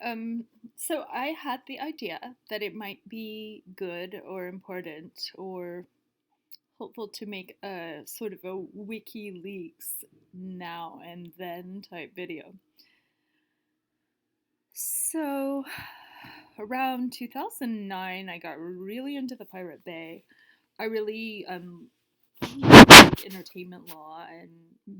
Um, so I had the idea that it might be good or important or helpful to make a sort of a WikiLeaks now and then type video. So around 2009, I got really into the Pirate Bay. I really like entertainment law and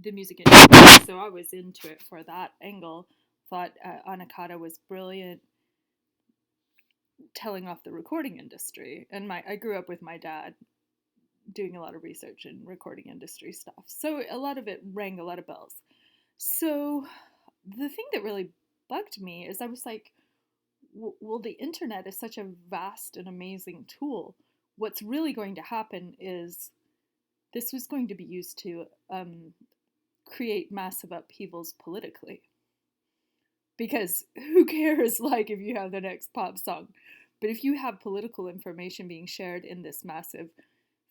the music industry, so I was into it for that angle. Thought Anakata was brilliant telling off the recording industry. And I grew up with my dad doing a lot of research in recording industry stuff. So a lot of it rang a lot of bells. So the thing that really bugged me is I was like, well, the internet is such a vast and amazing tool. What's really going to happen is this was going to be used to create massive upheavals politically. Because who cares, like, if you have the next pop song? But if you have political information being shared in this massive,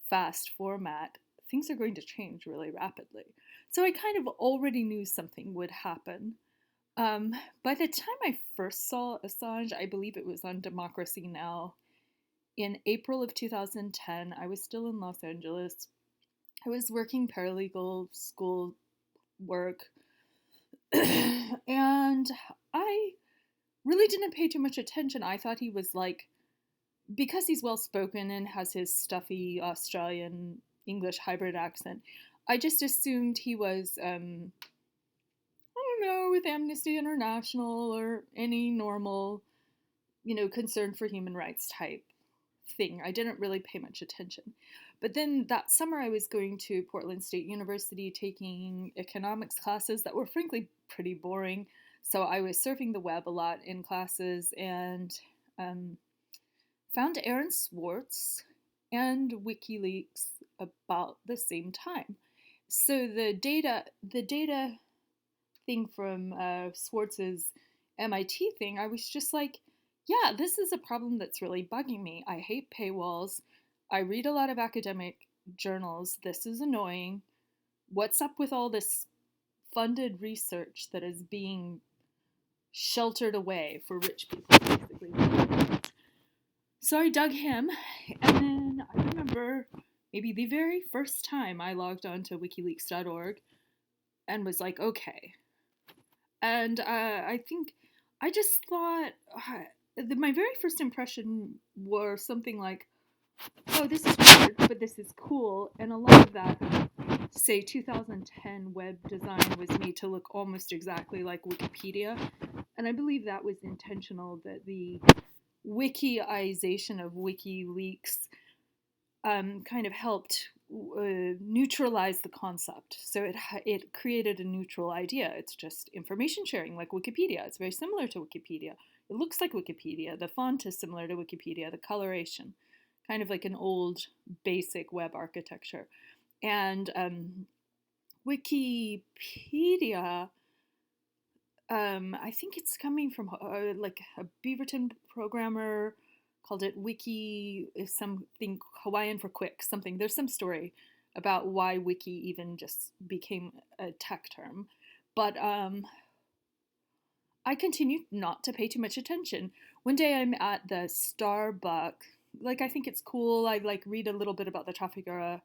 fast format, things are going to change really rapidly. So I kind of already knew something would happen. By the time I first saw Assange, I believe it was on Democracy Now! In April of 2010, I was still in Los Angeles. I was working paralegal school work, and I really didn't pay too much attention. I thought he was like, because he's well spoken and has his stuffy Australian English hybrid accent, I just assumed he was, I don't know, with Amnesty International or any normal, concern for human rights type thing. I didn't really pay much attention. But then that summer, I was going to Portland State University taking economics classes that were frankly pretty boring. So I was surfing the web a lot in classes and um, found Aaron Swartz and WikiLeaks about the same time. So the data thing from Swartz's MIT thing, I was just like, yeah, this is a problem that's really bugging me. I hate paywalls. I read a lot of academic journals. This is annoying. What's up with all this funded research that is being sheltered away for rich people, basically? So I dug him, and then I remember maybe the very first time I logged on to wikileaks.org and was like, okay. And I think I just thought my very first impression were something like, oh, this is weird, but this is cool. And a lot of that, say, 2010 web design was made to look almost exactly like Wikipedia. And I believe that was intentional, that the wikiization of WikiLeaks kind of helped neutralize the concept. So it created a neutral idea. It's just information sharing, like Wikipedia. It's very similar to Wikipedia. It looks like Wikipedia. The font is similar to Wikipedia. The coloration, kind of like an old basic web architecture. And Wikipedia, I think it's coming from like a Beaverton programmer called it Wiki, is something Hawaiian for quick, something. There's some story about why Wiki even just became a tech term. But I continued not to pay too much attention. One day I'm at the Starbucks. Like, I think it's cool. I like read a little bit about the Trafigura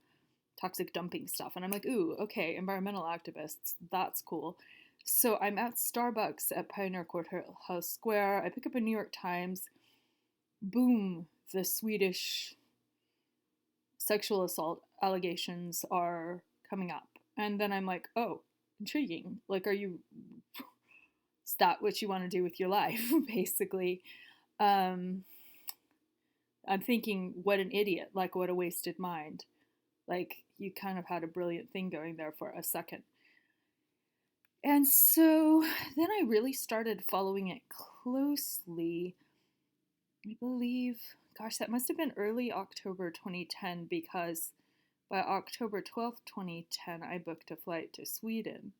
toxic dumping stuff. And I'm like, ooh, okay, environmental activists, that's cool. So I'm at Starbucks at Pioneer Courthouse Square. I pick up a New York Times. Boom, the Swedish sexual assault allegations are coming up. And then I'm like, oh, intriguing. Like, is that what you want to do with your life, basically? Um, I'm thinking, what an idiot. Like, what a wasted mind. Like, you kind of had a brilliant thing going there for a second. And so then I really started following it closely. I believe, gosh, that must have been early October 2010, because by October 12th, 2010, I booked a flight to Sweden,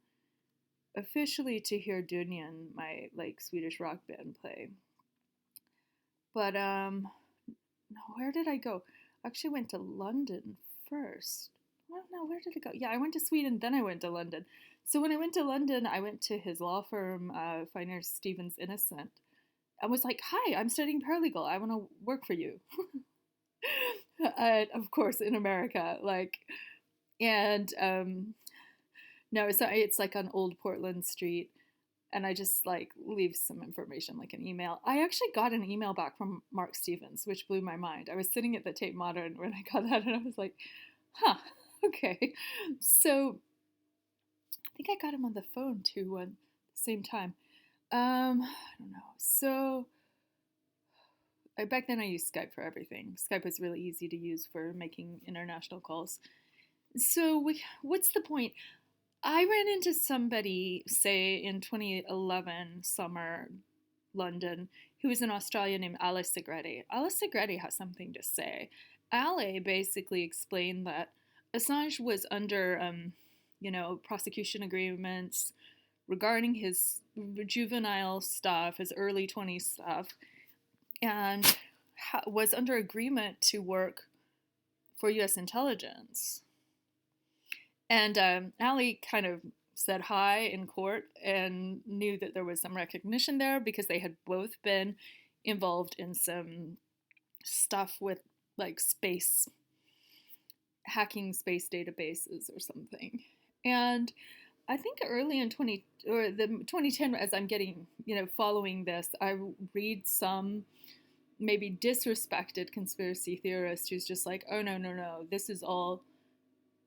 officially to hear Dunyan, my like Swedish rock band, play. But no, where did I go? I actually went to London first. Well, no, where did I go? Yeah, I went to Sweden, then I went to London. So when I went to London, I went to his law firm, Finer Stevens Innocent, and was like, "Hi, I'm studying paralegal. I want to work for you." Of course, in America, like, and no, so it's like on Old Portland Street, and I just like leave some information, like an email. I actually got an email back from Mark Stevens, which blew my mind. I was sitting at the Tate Modern when I got that, and I was like, "Huh, okay." So I think I got him on the phone too at the same time. I don't know. So back then I used Skype for everything. Skype was really easy to use for making international calls. So what's the point? I ran into somebody, say, in 2011 summer London, who was an Australian named Alice Segretti. Alice Segretti has something to say. Ali basically explained that Assange was under, prosecution agreements regarding his juvenile stuff, his early 20s stuff, and was under agreement to work for U.S. intelligence. And Ali kind of said hi in court and knew that there was some recognition there because they had both been involved in some stuff with like space, hacking space databases or something. And I think early in 2010, as I'm getting, following this, I read some maybe disrespected conspiracy theorist who's just like, oh, no, this is all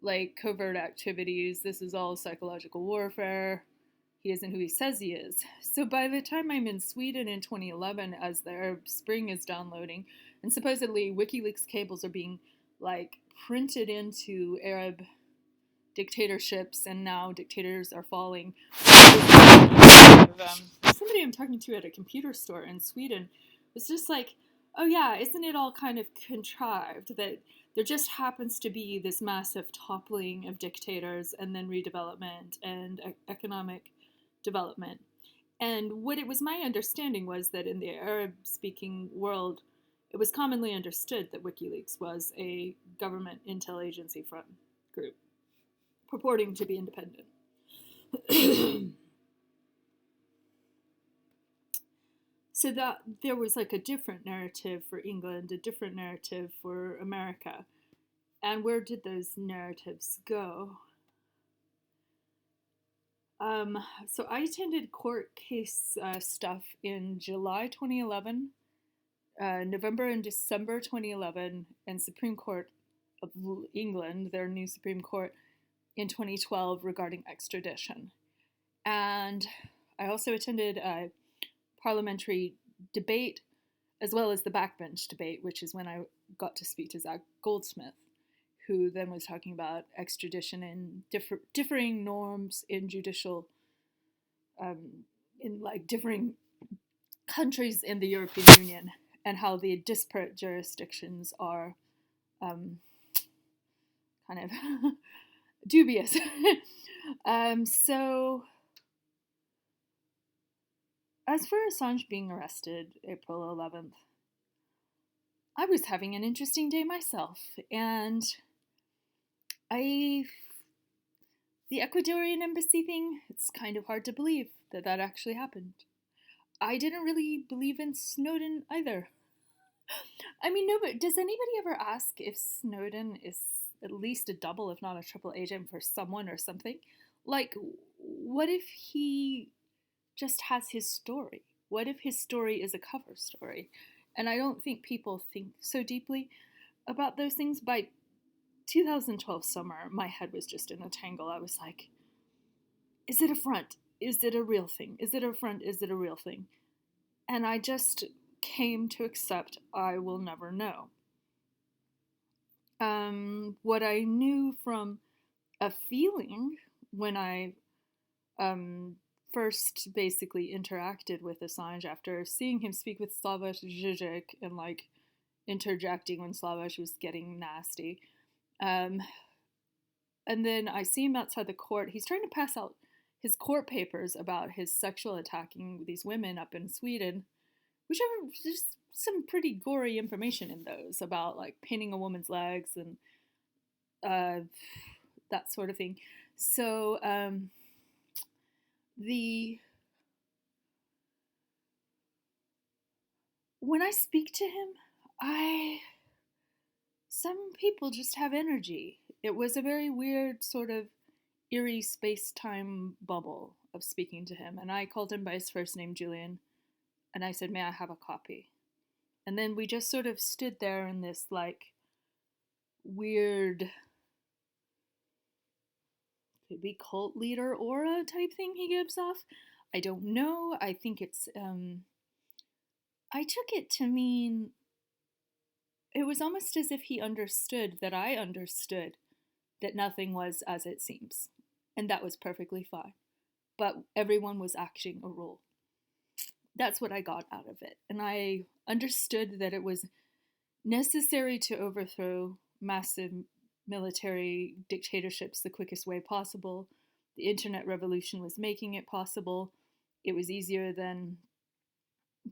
like covert activities. This is all psychological warfare. He isn't who he says he is. So by the time I'm in Sweden in 2011, as the Arab Spring is downloading, and supposedly WikiLeaks cables are being like printed into Arab dictatorships, and now dictators are falling. Somebody I'm talking to at a computer store in Sweden was just like, oh yeah, isn't it all kind of contrived that there just happens to be this massive toppling of dictators and then redevelopment and economic development. And what it was my understanding was that in the Arab-speaking world, it was commonly understood that WikiLeaks was a government intel agency front group purporting to be independent. So that there was like a different narrative for England, a different narrative for America. And where did those narratives go? So I attended court case stuff in July 2011, November and December 2011, and Supreme Court of England, their new Supreme Court, in 2012 regarding extradition. And I also attended a parliamentary debate as well as the backbench debate, which is when I got to speak to Zach Goldsmith, who then was talking about extradition and differing norms in judicial, in like differing countries in the European Union, and how the disparate jurisdictions are kind of dubious. So, as for Assange being arrested April 11th, I was having an interesting day myself, and the Ecuadorian embassy thing, it's kind of hard to believe that that actually happened. I didn't really believe in Snowden either. I mean, no, but does anybody ever ask if Snowden is at least a double, if not a triple agent for someone or something? Like, what if he just has his story? What if his story is a cover story? And I don't think people think so deeply about those things. By 2012 summer, my head was just in a tangle. I was like, is it a front? Is it a real thing? Is it a front? Is it a real thing? And I just came to accept I will never know. What I knew from a feeling when I first basically interacted with Assange after seeing him speak with Slavoj Žižek and like interjecting when Slavoj was getting nasty. And then I see him outside the court. He's trying to pass out his court papers about his sexual attacking these women up in Sweden, which are just some pretty gory information in those about like pinning a woman's legs and that sort of thing. So the, when I speak to him, I some people just have energy. It was a very weird sort of eerie space-time bubble of speaking to him, and I called him by his first name, Julian, and I said, "May I have a copy?" And then we just sort of stood there in this like weird, could be cult leader aura type thing he gives off. I don't know. I think it's I took it to mean it was almost as if he understood that I understood that nothing was as it seems. And that was perfectly fine. But everyone was acting a role. That's what I got out of it. And I understood that it was necessary to overthrow massive military dictatorships the quickest way possible. The internet revolution was making it possible. It was easier than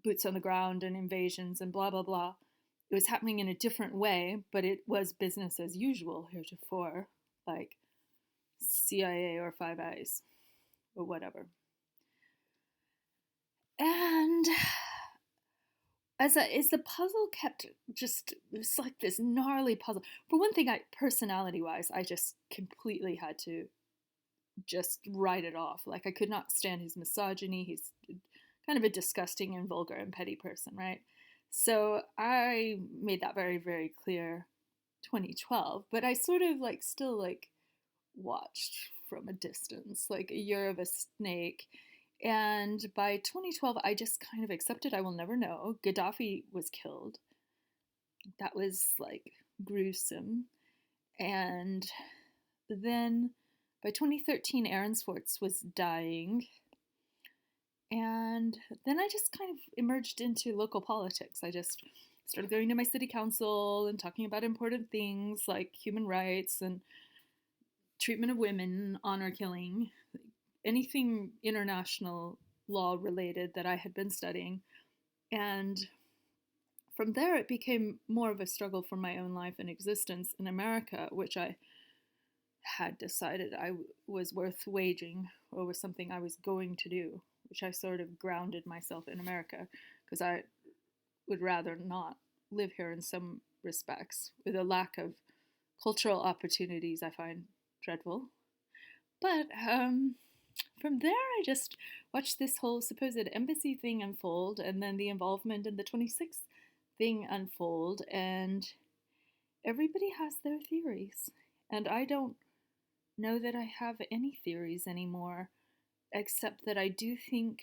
boots on the ground and invasions and blah, blah, blah. It was happening in a different way, but it was business as usual heretofore, like CIA or Five Eyes or whatever. And as the puzzle kept just, it was like this gnarly puzzle. For one thing, personality-wise, I just completely had to just write it off. Like, I could not stand his misogyny. He's kind of a disgusting and vulgar and petty person, right? So I made that very, very clear 2012, but I sort of like still like watched from a distance, like a year of a snake. And by 2012, I just kind of accepted I will never know. Gaddafi was killed. That was like gruesome. And then by 2013, Aaron Swartz was dying. And then I just kind of emerged into local politics. I just started going to my city council and talking about important things like human rights and treatment of women, honor killing, anything international law related that I had been studying. And from there, it became more of a struggle for my own life and existence in America, which I had decided I was worth waging or was something I was going to do, which I sort of grounded myself in America because I would rather not live here in some respects with a lack of cultural opportunities I find dreadful. But from there, I just watched this whole supposed embassy thing unfold and then the involvement in the 26th thing unfold, and everybody has their theories. And I don't know that I have any theories anymore, except that I do think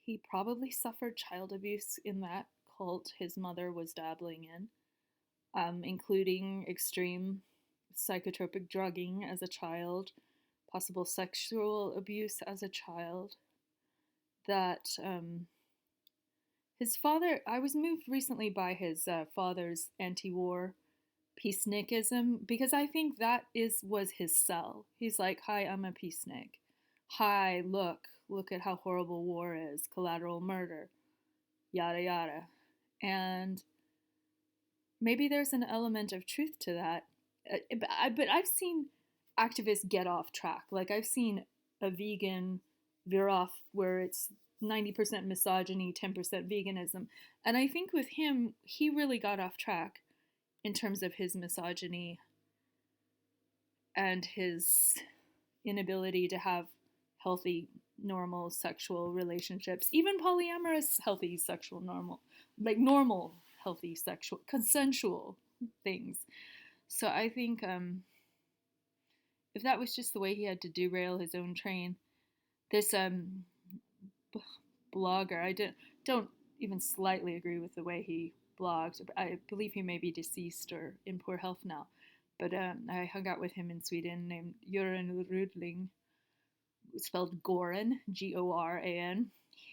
he probably suffered child abuse in that cult his mother was dabbling in, including extreme psychotropic drugging as a child, possible sexual abuse as a child. That his father, I was moved recently by his father's anti war peacenikism because I think that was his sell. He's like, "Hi, I'm a peacenik. Hi, look at how horrible war is, collateral murder, yada yada." And maybe there's an element of truth to that. But I've seen activists get off track. Like, I've seen a vegan veer off where it's 90% misogyny, 10% veganism. And I think with him, he really got off track in terms of his misogyny and his inability to have healthy, normal sexual relationships, even polyamorous, healthy, sexual, normal, healthy, sexual, consensual things. So I think if that was just the way he had to derail his own train, this blogger, I don't even slightly agree with the way he blogged. I believe he may be deceased or in poor health now. But I hung out with him in Sweden, named Göran Rudling, spelled Goran, Goran.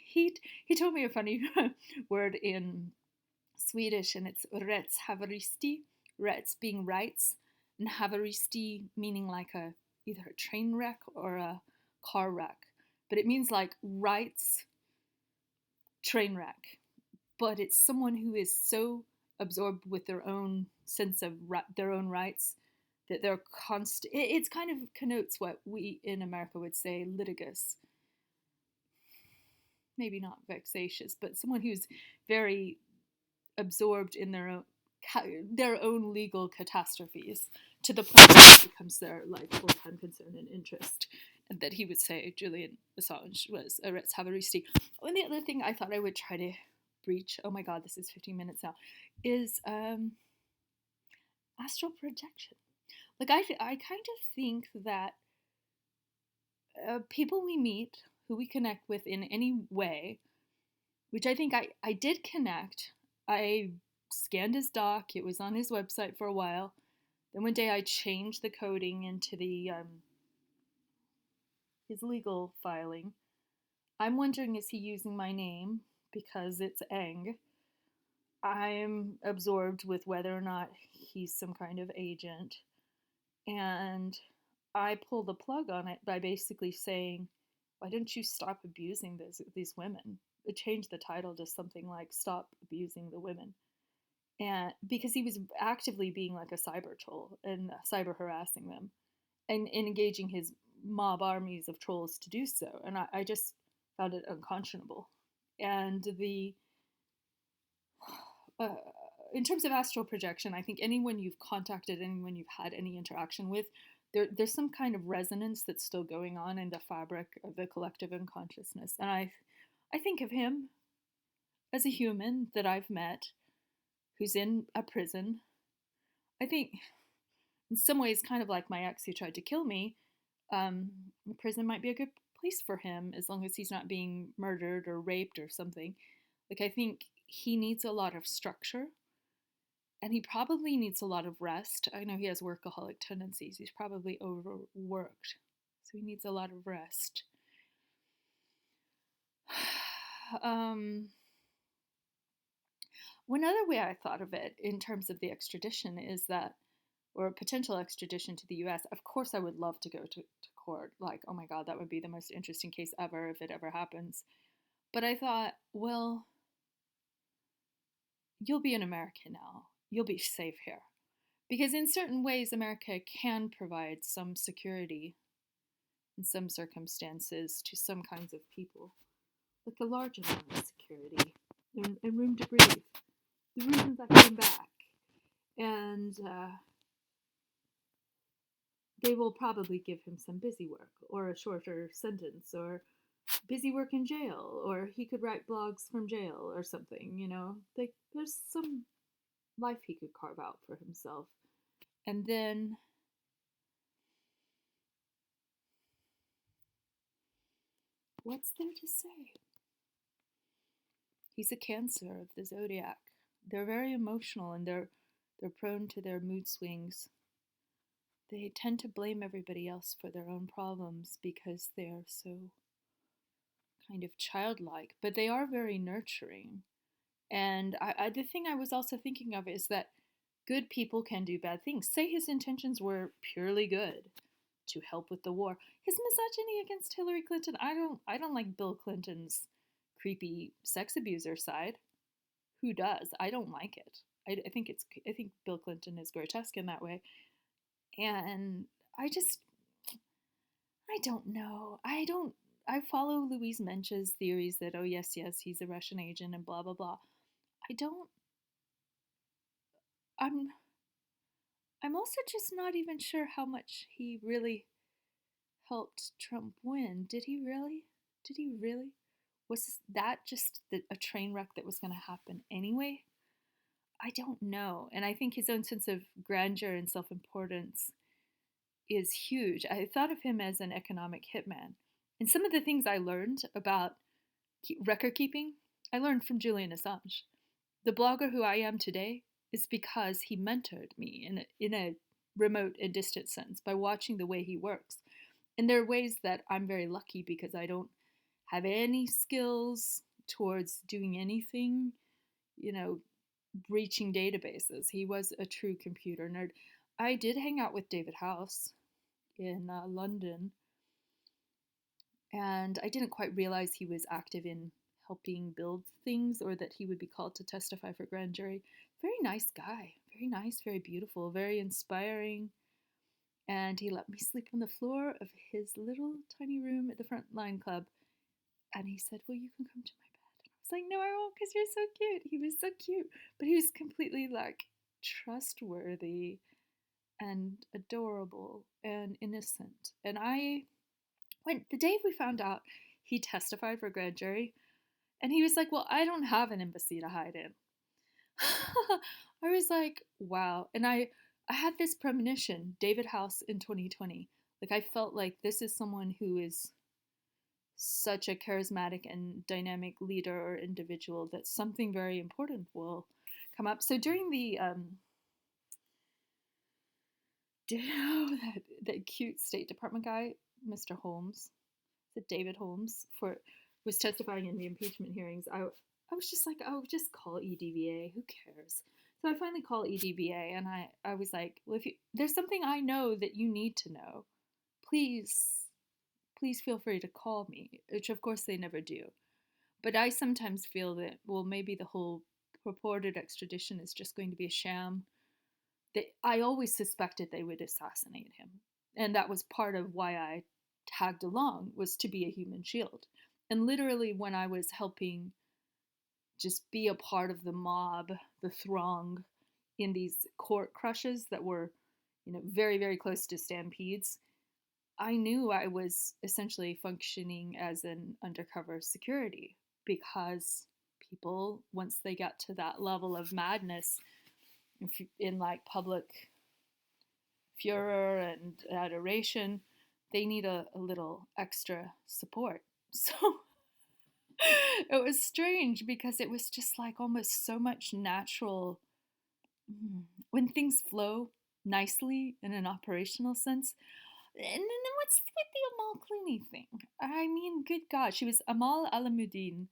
He told me a funny word in Swedish, and it's rättshaveristi, rätts being rights, and haveristi meaning like either a train wreck or a car wreck. But it means like rights train wreck. But it's someone who is so absorbed with their own sense of their own rights that they're constant. It's kind of connotes what we in America would say litigious. maybe not vexatious, but someone who's very absorbed in their own legal catastrophes to the point that it becomes their like full-time concern and interest, and that he would say Julian Assange was a Retz Havaristi. And the other thing I thought I would try to breach, oh my god, this is 15 minutes now, is astral projection. Like I kind of think that people we meet, who we connect with in any way, which I think I did connect. I scanned his doc. It was on his website for a while. Then one day I changed the coding into the his legal filing. I'm wondering, is he using my name because it's Eng? I'm absorbed with whether or not he's some kind of agent. And I pulled the plug on it by basically saying, why don't you stop abusing these women? Change the title to something like Stop Abusing the Women. And because he was actively being like a cyber troll and cyber harassing them and engaging his mob armies of trolls to do so. And I just found it unconscionable. And uh, in terms of astral projection, I think anyone you've contacted, anyone you've had any interaction with, there's some kind of resonance that's still going on in the fabric of the collective unconsciousness. And I think of him as a human that I've met who's in a prison. I think in some ways, kind of like my ex who tried to kill me, prison might be a good place for him as long as he's not being murdered or raped or something. Like, I think he needs a lot of structure and he probably needs a lot of rest. I know he has workaholic tendencies. He's probably overworked, so he needs a lot of rest. One other way I thought of it in terms of the extradition is that, or potential extradition to the US, of course I would love to go to court. Like, oh my God, that would be the most interesting case ever if it ever happens. But I thought, well, you'll be an American now. You'll be safe here. Because in certain ways, America can provide some security in some circumstances to some kinds of people, like a large amount of security and room to breathe. The reasons I came back. And they will probably give him some busy work or a shorter sentence or busy work in jail, or he could write blogs from jail or something, you know. There's some life he could carve out for himself. And then what's there to say? He's a Cancer of the zodiac. They're very emotional and they're prone to their mood swings. They tend to blame everybody else for their own problems because they're so kind of childlike, but they are very nurturing. And the thing I was also thinking of is that good people can do bad things. Say his intentions were purely good to help with the war. His misogyny against Hillary Clinton, I don't like Bill Clinton's creepy sex abuser side. Who does? I don't like it. I think Bill Clinton is grotesque in that way. And I don't know. I follow Louise Mensch's theories that, oh yes, he's a Russian agent and blah blah blah. I'm also just not even sure how much he really helped Trump win. Did he really? Was that just a train wreck that was going to happen anyway? I don't know. And I think his own sense of grandeur and self-importance is huge. I thought of him as an economic hitman. And some of the things I learned about record keeping, I learned from Julian Assange. The blogger who I am today is because he mentored me in a remote and distant sense by watching the way he works. And there are ways that I'm very lucky because I don't have any skills towards doing anything, breaching databases. He was a true computer nerd. I did hang out with David House in London, and I didn't quite realize he was active in helping build things or that he would be called to testify for grand jury. Very nice guy. Very nice, very beautiful, very inspiring. And he let me sleep on the floor of his little tiny room at the Frontline Club. And he said, well, you can come to my bed. I was like, no, I won't, because you're so cute. He was so cute. But he was completely like trustworthy and adorable and innocent. And the day we found out he testified for grand jury, and he was like, well, I don't have an embassy to hide in. I was like, wow. And I had this premonition, David House in 2020. Like, I felt like this is someone who is such a charismatic and dynamic leader or individual that something very important will come up. So during the that cute State Department guy, Mr. Holmes, that David Holmes, was testifying in the impeachment hearings, I was just like, oh, just call EDVA. Who cares? So I finally call EDVA, and I was like, well, if there's something I know that you need to know, please feel free to call me, which of course they never do. But I sometimes feel that, well, maybe the whole purported extradition is just going to be a sham. I always suspected they would assassinate him. And that was part of why I tagged along, was to be a human shield. And literally when I was helping just be a part of the mob, the throng in these court crushes that were, very, very close to stampedes, I knew I was essentially functioning as an undercover security, because people, once they get to that level of madness in like public furor and adoration, they need a little extra support. So it was strange, because it was just like almost so much natural. When things flow nicely in an operational sense. And then what's with the Amal Clooney thing? I mean, good God, she was Amal Alamuddin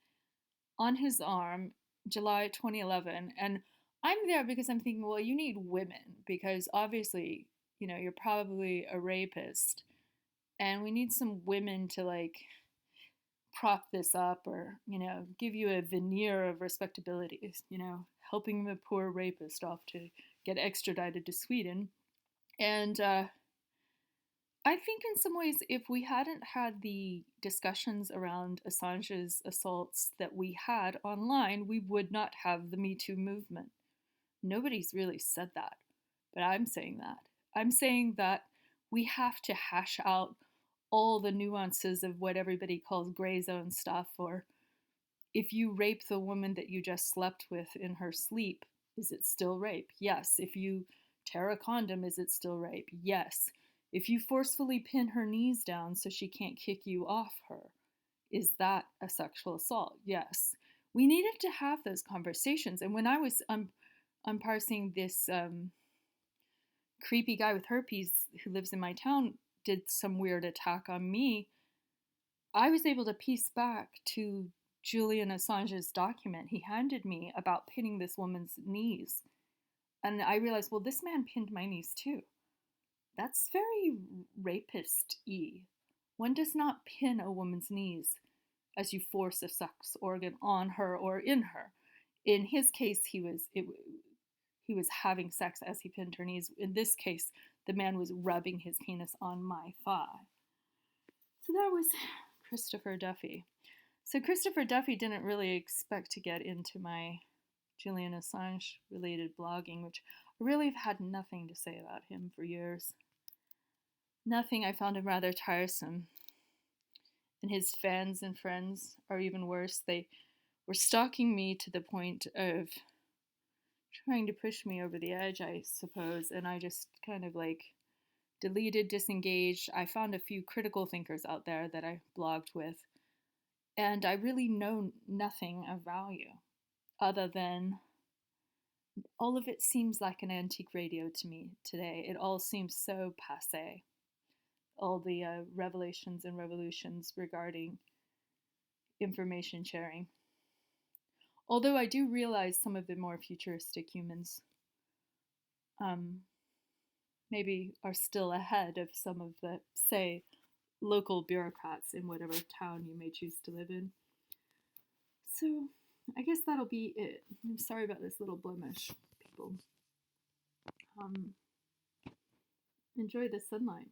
on his arm, July 2011, and I'm there because I'm thinking, well, you need women, because obviously, you're probably a rapist, and we need some women to like prop this up, or give you a veneer of respectability, helping the poor rapist off to get extradited to Sweden. And I think in some ways, if we hadn't had the discussions around Assange's assaults that we had online, we would not have the Me Too movement. Nobody's really said that, but I'm saying that. I'm saying that we have to hash out all the nuances of what everybody calls gray zone stuff, or if you rape the woman that you just slept with in her sleep, is it still rape? Yes. If you tear a condom, is it still rape? Yes. If you forcefully pin her knees down so she can't kick you off her, is that a sexual assault? Yes. We needed to have those conversations. And when I was parsing this creepy guy with herpes who lives in my town did some weird attack on me, I was able to piece back to Julian Assange's document he handed me about pinning this woman's knees. And I realized, well, this man pinned my knees too. That's very rapist-y. One does not pin a woman's knees as you force a sex organ on her or in her. In his case, he was having sex as he pinned her knees. In this case, the man was rubbing his penis on my thigh. So that was Christopher Duffy. So Christopher Duffy didn't really expect to get into my Julian Assange related blogging, which I really have had nothing to say about him for years. Nothing. I found him rather tiresome. And his fans and friends are even worse. They were stalking me to the point of trying to push me over the edge, I suppose, and I just kind of like deleted, disengaged. I found a few critical thinkers out there that I blogged with, and I really know nothing of value other than all of it seems like an antique radio to me today. It all seems so passé. All the revelations and revolutions regarding information sharing. Although I do realize some of the more futuristic humans maybe are still ahead of some of the, say, local bureaucrats in whatever town you may choose to live in. So I guess that'll be it. I'm sorry about this little blemish, people. Enjoy the sunlight.